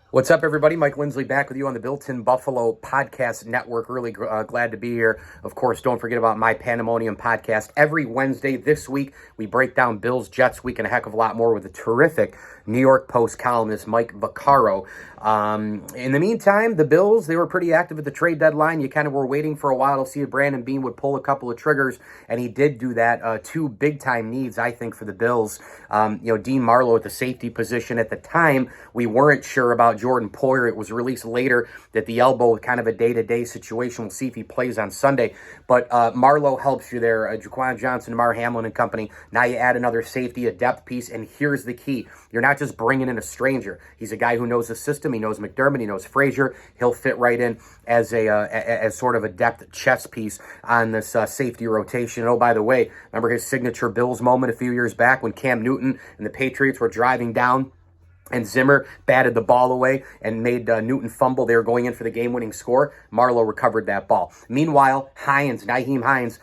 What's up, everybody? Mike Lindsley back with you on the Built-in Buffalo Podcast Network. Really glad to be here. Of course, don't forget about my Pandemonium podcast. Every Wednesday this week, we break down Bills, Jets week, and a heck of a lot more with a terrific New York Post columnist, Mike Vaccaro. In the meantime, the Bills, they were pretty active at the trade deadline. You kind of were waiting for a while to see if Brandon Beane would pull a couple of triggers, and he did do that. Two big-time needs, I think, for the Bills. Dean Marlowe at the safety position. At the time, we weren't sure about Jordan Poyer. It was released later that the elbow was kind of a day-to-day situation. We'll see if he plays on Sunday. But Marlowe helps you there. Jaquan Johnson, Mar Hamlin and company. Now you add another safety, a depth piece, and here's the key. You're not just bringing in a stranger. He's a guy who knows the system. He knows McDermott. He knows Frazier. He'll fit right in as as sort of a depth chess piece on this safety rotation. And oh, by the way, remember his signature Bills moment a few years back when Cam Newton and the Patriots were driving down and Zimmer batted the ball away and made Newton fumble. They were going in for the game-winning score. Marlowe recovered that ball. Meanwhile, Nyheim Hines,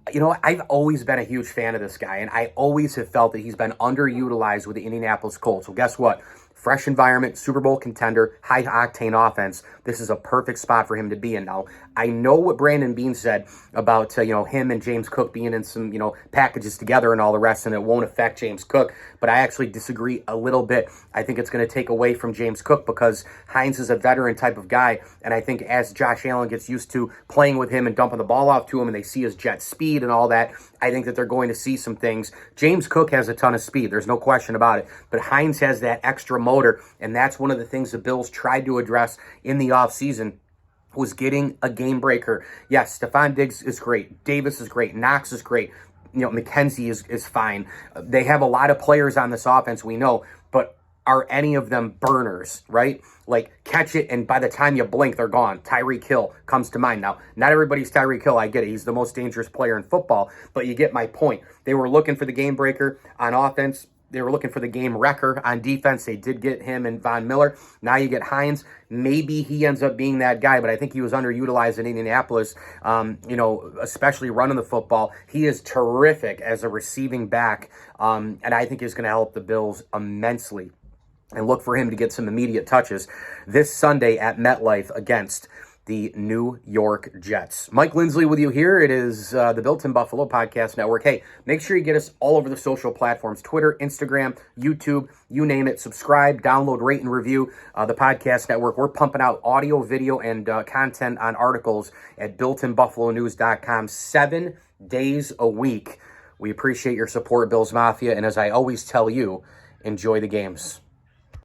I've always been a huge fan of this guy, and I always have felt that he's been underutilized with the Indianapolis Colts. Well, guess what? Fresh environment, Super Bowl contender, high-octane offense. This is a perfect spot for him to be in now. I know what Brandon Beane said about, him and James Cook being in some, packages together and all the rest, and it won't affect James Cook, but I actually disagree a little bit. I think it's going to take away from James Cook because Hines is a veteran type of guy, and I think as Josh Allen gets used to playing with him and dumping the ball off to him and they see his jet speed and all that, I think that they're going to see some things. James Cook has a ton of speed. There's no question about it. But Hines has that extra motor, and that's one of the things the Bills tried to address in the offseason was getting a game breaker. Yes, Stephon Diggs is great. Davis is great. Knox is great. McKenzie is fine. They have a lot of players on this offense, we know, but are any of them burners, right? Like, catch it, and by the time you blink, they're gone. Tyreek Hill comes to mind. Now, not everybody's Tyreek Hill. I get it. He's the most dangerous player in football, but you get my point. They were looking for the game breaker on offense. They were looking for the game wrecker on defense. They did get him and Von Miller. Now you get Hines. Maybe he ends up being that guy, but I think he was underutilized in Indianapolis, especially running the football. He is terrific as a receiving back, and I think he's going to help the Bills immensely. And look for him to get some immediate touches this Sunday at MetLife against the New York Jets. Mike Lindsley with you here. It is the Built-in Buffalo Podcast Network. Hey, make sure you get us all over the social platforms, Twitter, Instagram, YouTube, you name it. Subscribe, download, rate, and review the Podcast Network. We're pumping out audio, video, and content on articles at builtinbuffalonews.com 7 days a week. We appreciate your support, Bills Mafia, and as I always tell you, enjoy the games.